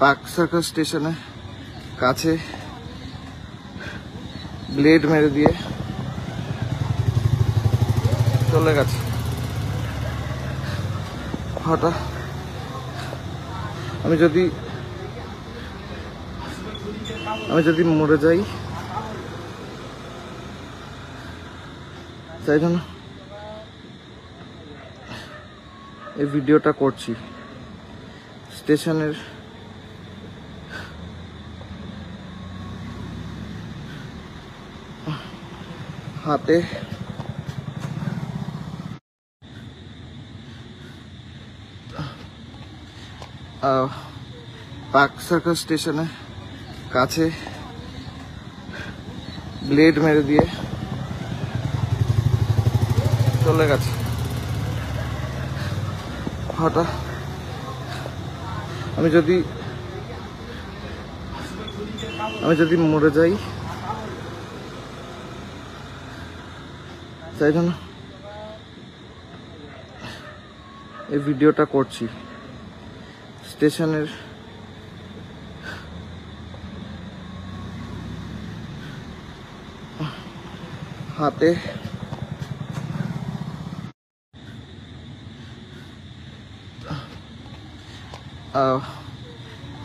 Park circus স্টেশনে কাছে blade মেরে দিয়ে চলে গেছে। হঠাৎ আমি যদি মরে যাই, তাই জন্য এই ভিডিওটা করছি। স্টেশনের হাতে পার্ক সার্কাস স্টেশনে কাছে ব্লেড মেরে দিয়ে চলে গেছে। হঠাৎ আমি যদি মরে যাই, তাই জন্য এই ভিডিওটা করছি। স্টেশনের হাতে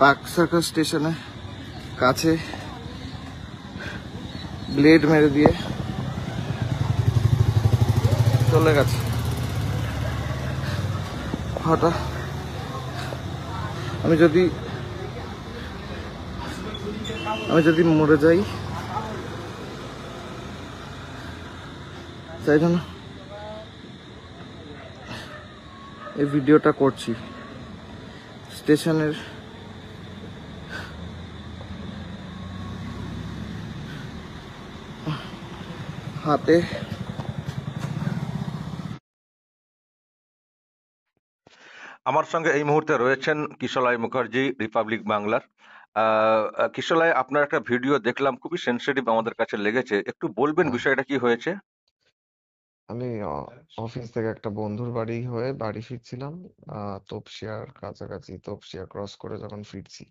পার্ক সার্কাস স্টেশনে কাছে ব্লেড মেরে দিয়ে চলে গেছে। হঠাৎ আমি যদি মরে যাই, তাই জন্য এই ভিডিওটা করছি। স্টেশনের হাতে আমার সঙ্গে এই মুহূর্তে রয়েছেন কিশলয় মুখার্জি, রিপাবলিক বাংলার। কিশলয়, আপনার একটা ভিডিও দেখলাম, খুবই সেনসিটিভ আমাদের কাছে লেগেছে, একটু বলবেন বিষয়টা কি হয়েছে? আমি অফিস থেকে একটা বন্ধুর বাড়ি হয়ে বাড়ি ফিরছিলাম। তপসিয়ার কাছাকাছি, তপসিয়া ক্রস করে যখন ফিরছি,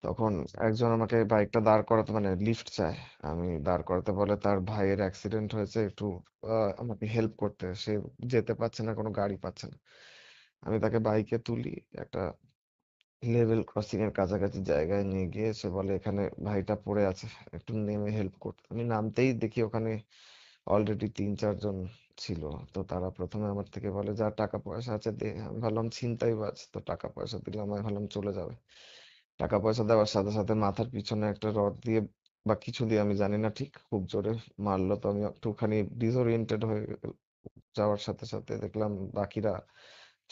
তখন একজন আমাকে বাইকটা দাঁড় করাতে, মানে লিফট চায়। আমি দাঁড় করাতে বলে তার ভাইয়ের অ্যাক্সিডেন্ট হয়েছে, একটু আমাকে হেল্প করতে। সে যেতে পারছে না, কোনো গাড়ি পাচ্ছে না। আমি তাকে বাইকে তুলি, একটা লেভেল ক্রসিং এর কাছাকাছি জায়গায় নিয়ে গিয়ে সে বলে এখানে ভাইটা পড়ে আছে, একটু নেমে হেল্প করতে। আমি নামতেই দেখি ওখানে অলরেডি 3-4 জন ছিল। তো তারা প্রথমে আমার থেকে বলে যা টাকা পয়সা আছে দে। আমি ভাবলাম ছিনতাইবাজ, তো টাকা পয়সা দিলাম, আমি ভাবলাম চলে যাবে। টাকা পয়সা দেওয়ার সাথে সাথে মাথার পিছনে একটা রড দিয়ে বা কিছু দিয়ে, আমি জানি না ঠিক, খুব জোরে মারলো। তো আমি একটুখানি ডিসওরিয়েন্টেড হয়ে যাওয়ার সাথে সাথে দেখলাম বাকিরা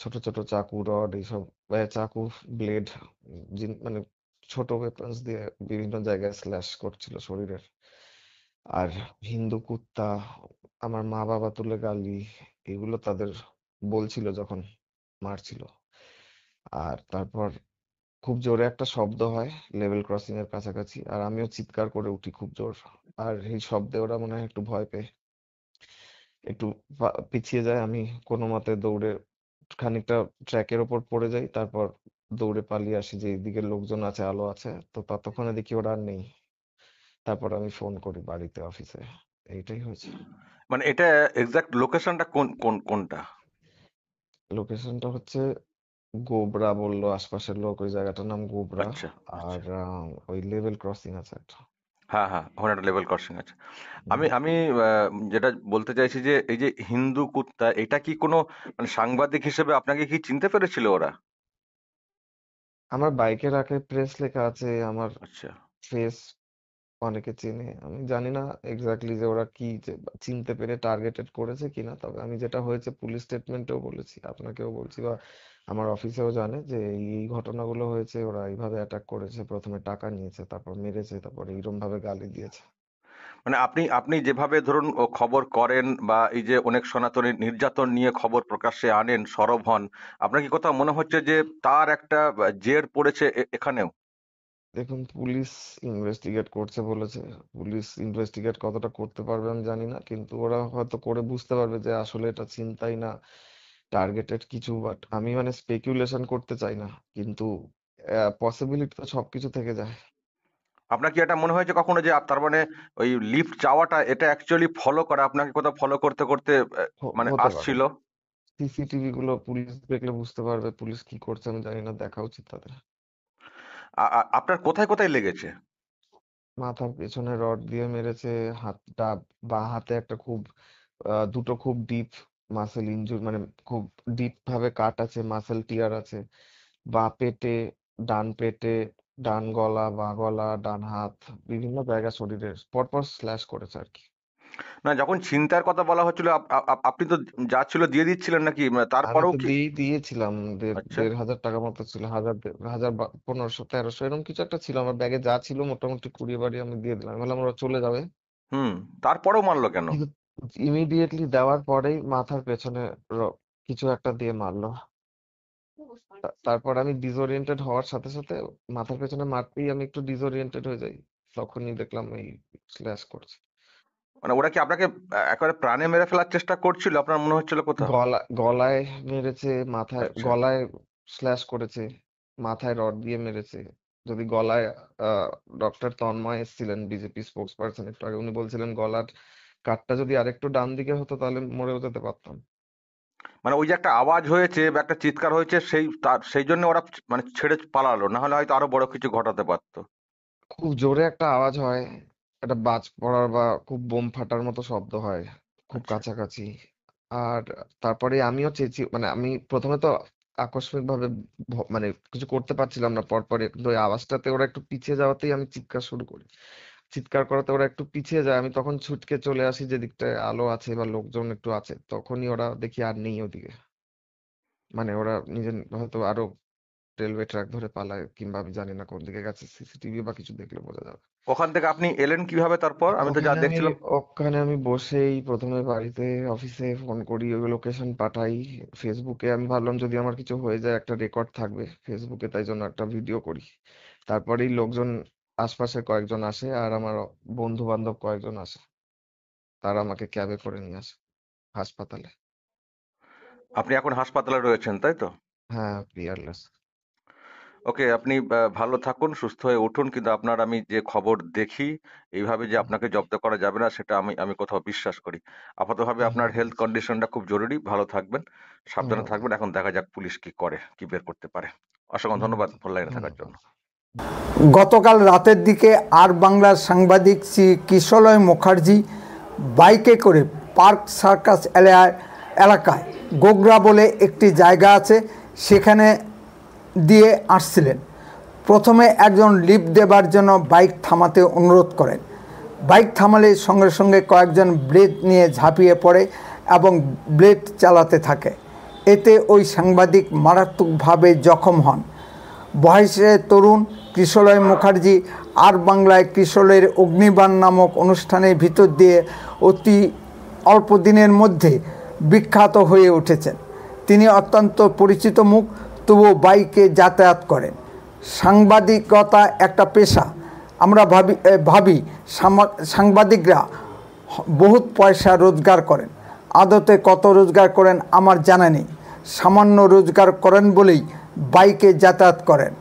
ছোট ছোট চাকু, রড, এইসব চাকু, ব্লেড, মানে ছোট ওয়েপন্স দিয়ে বিভিন্ন জায়গায় স্ল্যাশ করছিল শরীরের। আর হিন্দু কুত্তা, আমার মা বাবা তুলে গালি, এগুলো তাদের বলছিল যখন মারছিল। আর তারপর খুব জোরে একটা শব্দ হয় লেভেল ক্রসিং এর কাছাকাছি, আর আমিও চিৎকার করে উঠি খুব জোর। আর এই শব্দে ওরা মনে হয় একটু ভয় পেয়ে একটু পিছিয়ে যায়। আমি কোনো মতে দৌড়ে খানিকটা ট্র্যাকের ওপর পড়ে যাই, তারপর দৌড়ে পালিয়ে আসি যে এইদিকে লোকজন আছে, আলো আছে। তো ততক্ষণে দেখি ওরা আর নেই। তারপর আমি ফোন করি বাড়িতে, অফিসে। এইটাই হয়েছে। মানে এটা এক্সাক্ট লোকেশনটা কোনটা? লোকেশনটা হচ্ছে গোবরা বললো আশপাশের লোক, ওই জায়গাটার নাম গোবরা। আচ্ছা, আর আচ্ছা। ওই লেভেল ক্রসিং আছে একটা। হ্যাঁ, হ্যাঁ, ওখানে একটা লেভেল ক্রসিং আছে। হুম। আমি আমি যেটা বলতে চাইছি যে এই যে হিন্দু কুত্তা, এটা কি কোনো মানে সাংবাদিক হিসেবে আপনাকে কি চিনতে পেরেছিল ওরা? আমার বাইকের আগে প্রেস লেখা আছে, আমার আচ্ছা। ফেস অনেকে চেনে। আমি জানি না এক্স্যাক্টলি যে ওরা কি যে চিনতে পেরে টার্গেটেড করেছে কিনা। তবে আমি যেটা হয়েছে পুলিশ স্টেটমেন্টেও বলেছি, আপনাকেও বলছি, বা আমার অফিসেও জানে যে এই এই ঘটনাগুলো হয়েছে, ওরা এইভাবে অ্যাটাক করেছে, প্রথমে টাকা নিয়েছে, তারপর মেরেছে, তারপর এইরকম ভাবে গালি দিয়েছে। মানে আপনি আপনি যেভাবে ধরুন খবর করেন বা এই যে অনেক সনাতনী নির্যাতন নিয়ে খবর প্রকাশ্যে আনেন, সরব হন, আপনার কি কোথাও মনে হচ্ছে যে তার একটা জের পড়েছে এখানেও? দেখুন, পুলিশ ইনভেস্টিগেট করছে বলেছে। পুলিশ ইনভেস্টিগেট কতটা করতে পারবে আমি জানি না, কিন্তু ওরা হয়তো করে বুঝতে পারবে যে আসলে এটা ছিনতাই না টার্গেটেড কিছু। বাট আমি মানে স্পেকুলেশন করতে চাই না, কিন্তু পসিবিলিটি তো সবকিছু থেকে যায়। আপনার কি এটা মনে হয়েছে কখনো যে তার মানে ওই লিফট চাওয়াটা এটা অ্যাকচুয়ালি ফলো করা আপনাকে কোথাও ফলো করতে করতে মানে হতে পারে। আসছিল? সিসিটিভি গুলো পুলিশ দেখলে বুঝতে পারবে পুলিশ কি করছে, আমি জানি না, দেখা উচিত তাদের। আপনার কোথায় কোথায় লেগেছে? মাথার পেছনে রড দিয়ে মেরেছে, হাতটা, বাঁ হাতে একটা খুব দুটো খুব ডিপ মাসেল ইনজুর, মানে খুব ডিপ ভাবে কাট আছে, মাসেল টিয়ার আছে। বাঁ পেটে, ডান পেটে, ডান গলা, বাঁ গলা, ডান হাত, বিভিন্ন জায়গা শরীরের পরপর স্ল্যাশ করেছে আর কি। না, যখন ছিনতাইয়ের কথা বলা হচ্ছিল আপনি তো যা ছিল দিয়ে দিচ্ছিলেন নাকি, মানে আমি তারপরেও তো কি? দিয়েছিলাম, আচ্ছা। ১,৫০০ টাকা মতো ছিল, হাজার ১৫০০ ১৩০০ এরকম কিছু একটা ছিল আমার ব্যাগে, যা ছিল মোটামুটি কুড়িয়ে বাড়ি আমি দিয়ে দিলাম, আমি বললাম ওরা চলে যাবে। হুম। তারপরেও মানলো কেন? কিন্তু ইমিডিয়েটলি দেওয়ার পরেই মাথার পেছনে কিছু একটা দিয়ে মারলো। তারপর আমি ডিসওরিয়েন্টেড হওয়ার সাথে সাথে, মাথার পেছনে মারতেই আমি একটু ডিসওরিয়েন্টেড হয়ে যাই, তখনই দেখলাম এই স্ল্যাশ করছে। মানে ওরা কি আপনাকে একেবারে প্রাণে মেরে ফেলার চেষ্টা করছিল আপনার মনে হচ্ছিল কোথাও? গলায় মেরেছে, মাথায়, আচ্ছা। গলায় স্ল্যাশ করেছে, মাথায় রড দিয়ে মেরেছে। যদি গলায়, ডক্টর তন্ময় এসেছিলেন, বিজেপি স্পোক্স পার্সন, একটু আগে, উনি বলছিলেন গলার কাটটা যদি আরেকটু ডান দিকে হতো তাহলে মরেও যেতে পারতাম। মানে ওই যে একটা আওয়াজ হয়েছে বা একটা চিৎকার হয়েছে সেই জন্য ওরা মানে ছেড়ে পালালো, না হলে হয়তো আরো বড় কিছু ঘটাতে পারতো। খুব জোরে একটা আওয়াজ হয়, একটা বাজ পড়ার বা খুব বোম ফাটার মতো শব্দ হয়, খুব আচ্ছা। কাছাকাছি। আর তারপরে আমিও মানে আমি প্রথমে তো আকস্মিক ভাবে মানে কিছু করতে পারছিলাম না পরপরই, কিন্তু ওই আওয়াজটাতে ওরা একটু পিছিয়ে যাওয়াতেই আমি চিৎকার শুরু করি। চিৎকার করাতে ওরা একটু পিছিয়ে যায়, আমি তখন ছুটকে চলে আসি যেদিকটায় আলো আছে বা লোকজন একটু আছে, তখনই ওরা দেখি আর নেই ওদিকে। মানে ওরা নিজের হয়তো আরো রেলওয়ে ট্র্যাক ধরে পালায়, কিংবা আমি জানি না কোন দিকে গেছে, সিসিটিভি বা কিছু দেখলে বোঝা যাবে। ওখান থেকে আপনি এলেন কিভাবে তারপর? আমি তো যা ওখানে আমি দেখছিলাম। ওখানে আমি বসেই প্রথমে বাড়িতে, অফিসে ফোন করি, ওই লোকেশন পাঠাই ফেসবুকে, আমি ভাবলাম যদি আমার কিছু হয়ে যায় একটা রেকর্ড থাকবে ফেসবুকে, তাই জন্য একটা ভিডিও করি। তারপরেই লোকজন, আশপাশের কয়েকজন আসে, আর আমার বন্ধু বান্ধব কয়েকজন আসে, তারা আমাকে ক্যাবে করে নিয়ে আসে হাসপাতালে। আপনি এখন হাসপাতালে রয়েছেন, তাই তো? হ্যাঁ, পিয়ারলেস। ওকে, আপনি ভালো থাকুন, সুস্থ হয়ে উঠুন, কিন্তু আপনার আমি যে খবর দেখি এইভাবে যে আপনাকে জব্দ করা যাবে না সেটা আমি আমি কোথাও বিশ্বাস করি। আপাতভাবে আপনার হেলথ কন্ডিশনটা খুব জরুরি, ভালো থাকবেন, সাবধানে ধন্যবাদ। থাকবেন। এখন দেখা যাক পুলিশ কি করে, কি বের করতে পারে। অসংখ্য ধন্যবাদ ফোন লাইনে থাকার জন্য। ধন্যবাদ। গতকাল রাতের দিকে আর বাংলার সাংবাদিক শ্রী কিশলয় মুখার্জি বাইকে করে পার্ক সার্কাস এলাকায় গোগরা বলে একটি জায়গা আছে, সেখানে দিয়ে আসছিলেন। প্রথমে একজন লিফট দেবার জন্য বাইক থামাতে অনুরোধ করেন। বাইক থামালে সঙ্গে সঙ্গে কয়েকজন ব্লেড নিয়ে ঝাঁপিয়ে পড়ে এবং ব্লেড চালাতে থাকে। এতে ওই সাংবাদিক মারাত্মকভাবে জখম হন। বয়সে তরুণ কিশলয় মুখার্জি আর বাংলায় কিশলয়ের অগ্নিবাণ নামক অনুষ্ঠানের ভিতর দিয়ে অতি অল্প দিনের মধ্যে বিখ্যাত হয়ে উঠেছেন। তিনি অত্যন্ত পরিচিত মুখ, তবুও বাইকে যাতায়াত করেন। সাংবাদিকতা একটা পেশা। আমরা ভাবি সাংবাদিকরা বহুত পয়সা রোজগার করেন। আদতে কত রোজগার করেন আমার জানা নেই। সামান্য রোজগার করেন বলেই বাইকে যাতায়াত করেন,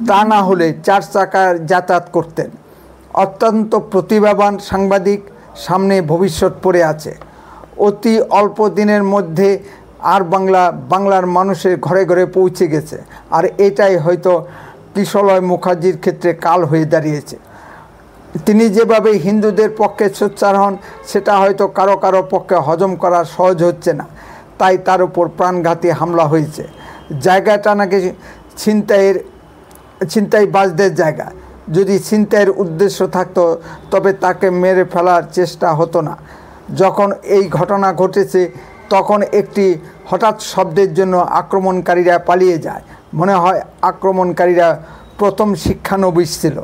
তা না হলে 4 চাকায় যাতায়াত করতেন। অত্যন্ত প্রতিভাবান সাংবাদিক, সামনে ভবিষ্যৎ পড়ে আছে। অতি অল্প দিনের মধ্যে আর বাংলার মানুষের ঘরে ঘরে পৌঁছে গেছে, আর এটাই হয়তো কিশলয় মুখার্জির ক্ষেত্রে কাল হয়ে দাঁড়িয়েছে। তিনি যেভাবে হিন্দুদের পক্ষে সোচ্চার হন, সেটা হয়তো কারো কারো পক্ষে হজম করা সহজ হচ্ছে না, তাই তার উপর প্রাণঘাতী হামলা হয়েছে। জায়গাটা নাকি ছিনতাইবাজদের জায়গা। যদি ছিনতাইয়ের উদ্দেশ্য থাকতো তবে তাকে মেরে ফেলার চেষ্টা হতো না। যখন এই ঘটনা ঘটেছে তখন একটি হঠাৎ শব্দের জন্য আক্রমণকারীরা পালিয়ে যায়। মনে হয় আক্রমণকারীরা প্রথম শিক্ষানবিশ ছিল,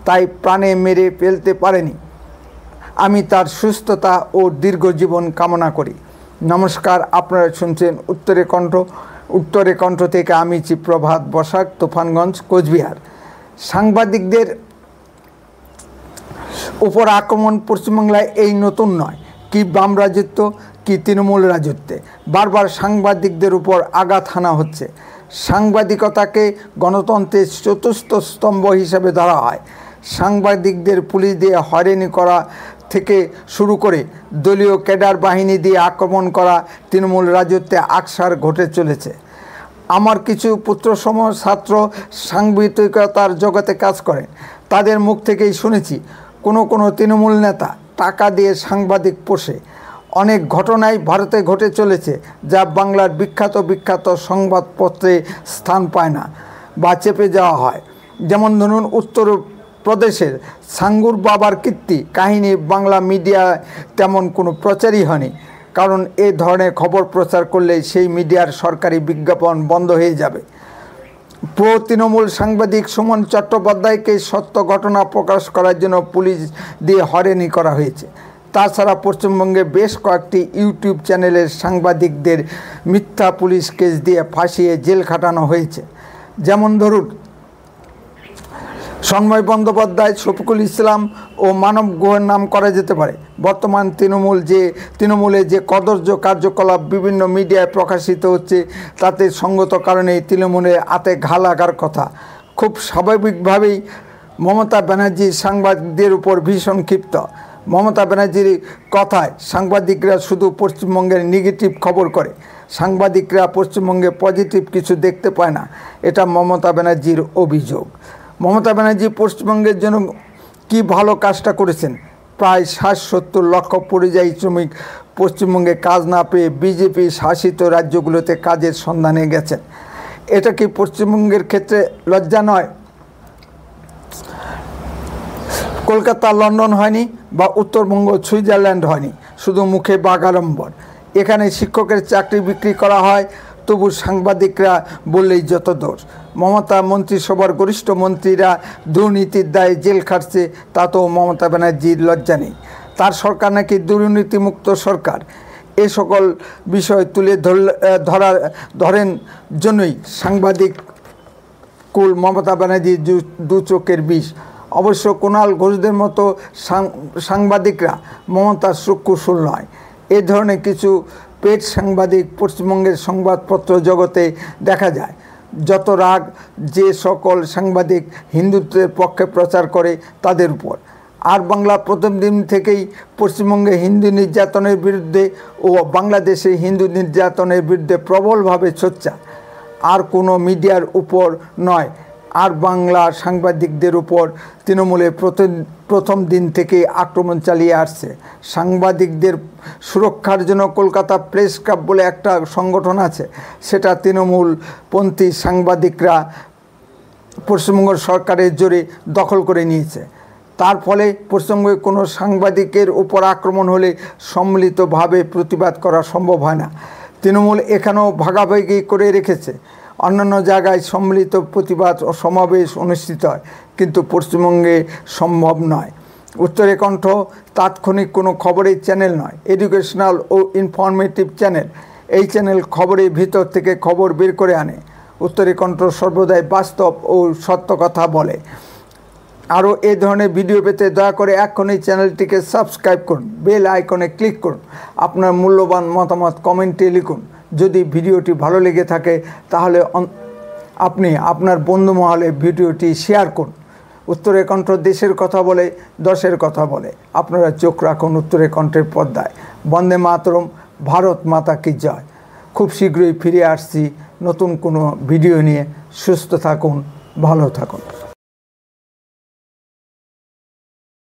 তাই প্রাণে মেরে ফেলতে পারেনি। আমি তার সুস্থতা ও দীর্ঘ জীবন কামনা করি। নমস্কার, আপনারা শুনছেন উত্তরে কণ্ঠ থেকে আমি চিপ্রভাত বসাক, তুফানগঞ্জ, কোচবিহার। সাংবাদিকদের উপর আক্রমণ পশ্চিমবাংলায় এই নতুন নয়। কি বাম রাজত্ব, কি তৃণমূল রাজত্বে বারবার সাংবাদিকদের উপর আঘাত হানা হচ্ছে। সাংবাদিকতাকে গণতন্ত্রের চতুর্থ স্তম্ভ হিসেবে ধরা হয়। সাংবাদিকদের পুলিশ দিয়ে হয়রানি করা থেকে শুরু করে দলীয় ক্যাডার বাহিনী দিয়ে আক্রমণ করা তৃণমূল রাজত্বে আকসার ঘটে চলেছে। আমার কিছু পুত্রসম ছাত্র সাংবাদিকতার জগতে কাজ করেন। তাদের মুখ থেকেই শুনেছি কোনো তৃণমূল নেতা টাকা দিয়ে সাংবাদিক পোষে। অনেক ঘটনাই ভারতে ঘটে চলেছে যা বাংলার বিখ্যাত সংবাদপত্রে স্থান পায় না বা চেপে যাওয়া হয়। যেমন ধরুন, উত্তরপ্রদেশের সাঙ্গুর বাবার কীর্তি কাহিনী বাংলা মিডিয়ায় তেমন কোনো প্রচারই হয়নি, কারণ এ ধরনের খবর প্রচার করলে সেই মিডিয়ার সরকারি বিজ্ঞাপন বন্ধ হয়ে যাবে। প্রো তৃণমূল সাংবাদিক সুমন চট্টোপাধ্যায়কে সত্য ঘটনা প্রকাশ করার জন্য পুলিশ দিয়ে হয়রানি করা হয়েছে। তাছাড়া পশ্চিমবঙ্গে বেশ কয়েকটি ইউটিউব চ্যানেলের সাংবাদিকদের মিথ্যা পুলিশ কেস দিয়ে ফাঁসিয়ে জেল খাটানো হয়েছে। যেমন ধরুন, সন্ময় বন্দ্যোপাধ্যায়, শফিকুল ইসলাম ও মানব গুহের নাম করা যেতে পারে। বর্তমান তৃণমূলে যে কদর্য কার্যকলাপ বিভিন্ন মিডিয়ায় প্রকাশিত হচ্ছে তাতে সঙ্গত কারণেই তৃণমূলের হাতে ঘা লাগার কথা। খুব স্বাভাবিকভাবেই মমতা ব্যানার্জি সাংবাদিকদের উপর ভীষণ ক্ষিপ্ত। মমতা ব্যানার্জির কথায় সাংবাদিকরা শুধু পশ্চিমবঙ্গের নেগেটিভ খবর করে, সাংবাদিকরা পশ্চিমবঙ্গে পজিটিভ কিছু দেখতে পায় না, এটা মমতা ব্যানার্জির অভিযোগ। মমতা ব্যানার্জি পশ্চিমবঙ্গের জন্য কি ভালো কাজটা করেছেন। প্রায় 60-70 লক্ষ পরিযায়ী শ্রমিক পশ্চিমবঙ্গে কাজ না পেয়ে বিজেপি শাসিত রাজ্যগুলোতে কাজের সন্ধানে গেছেন। এটা কি পশ্চিমবঙ্গের ক্ষেত্রে লজ্জা নয়? কলকাতা লন্ডন হয়নি বা উত্তরবঙ্গ সুইজারল্যান্ড হয়নি, শুধু মুখে বাগাড়ম্বর। এখানে শিক্ষকের চাকরি বিক্রি করা হয়, তবু সাংবাদিকরা বললেই যত দোষ। মমতা মন্ত্রিসভার গরিষ্ঠ মন্ত্রীরা দুর্নীতির দায়ে জেল খাটছে, তাতেও মমতা ব্যানার্জির লজ্জা নেই। তার সরকার নাকি দুর্নীতিমুক্ত সরকার। এ সকল বিষয় তুলে ধরেন জন্যই সাংবাদিক কুল মমতা ব্যানার্জির দু চোখের বিষ। অবশ্য কুণাল ঘোষদের মতো সাংবাদিকরা মমতার চক্ষুশূল নয়। এ ধরনের কিছু পেট সাংবাদিক পশ্চিমবঙ্গের সংবাদপত্র জগতে দেখা যায়। যত রাগ যে সকল সাংবাদিক হিন্দুত্বের পক্ষে প্রচার করে তাদের উপর। আর বাংলা প্রথম দিন থেকেই পশ্চিমবঙ্গে হিন্দু নির্যাতনের বিরুদ্ধে ও বাংলাদেশে হিন্দু নির্যাতনের বিরুদ্ধে প্রবলভাবে সোচ্চার। আর কোনো মিডিয়ার উপর নয়, আর বাংলার সাংবাদিকদের উপর তৃণমূলের প্রথম দিন থেকে আক্রমণ চালিয়ে আসছে। সাংবাদিকদের সুরক্ষার জন্য কলকাতা প্রেস ক্লাব বলে একটা সংগঠন আছে, সেটা তৃণমূলপন্থী সাংবাদিকরা পশ্চিমবঙ্গ সরকারের জোরে দখল করে নিয়েছে। তার ফলে পশ্চিমবঙ্গে কোনো সাংবাদিকের উপর আক্রমণ হলে সম্মিলিতভাবে প্রতিবাদ করা সম্ভব হয় না। তৃণমূল এখানেও ভাগাভাগি করে রেখেছে। অন্যান্য জায়গায় সম্মিলিত প্রতিবাদ ও সমাবেশ অনুষ্ঠিত হয়, কিন্তু পশ্চিমবঙ্গে সম্ভব নয়। উত্তরে কণ্ঠ তাৎক্ষণিক কোনো খবরের চ্যানেল নয়, এডুকেশনাল ও ইনফরমেটিভ চ্যানেল। এই চ্যানেল খবরের ভিতর থেকে খবর বের করে আনে। উত্তরে কণ্ঠ সর্বদাই বাস্তব ও সত্য কথা বলে। আরও এ ধরনের ভিডিও পেতে দয়া করে এখনই চ্যানেলটিকে সাবস্ক্রাইব করুন, বেল আইকনে ক্লিক করুন, আপনার মূল্যবান মতামত কমেন্টে লিখুন। যদি ভিডিওটি ভালো লেগে থাকে তাহলে আপনি আপনার বন্ধু মহলে ভিডিওটি শেয়ার করুন। উত্তরে কণ্ঠ দেশের কথা বলে, দশের কথা বলে। আপনারা চোখ রাখুন উত্তরে কণ্ঠের পর্দায়। বন্দে মাতরম, ভারত মাতা কি জয়। খুব শীঘ্রই ফিরে আসছি নতুন কোনো ভিডিও নিয়ে। সুস্থ থাকুন, ভালো থাকুন।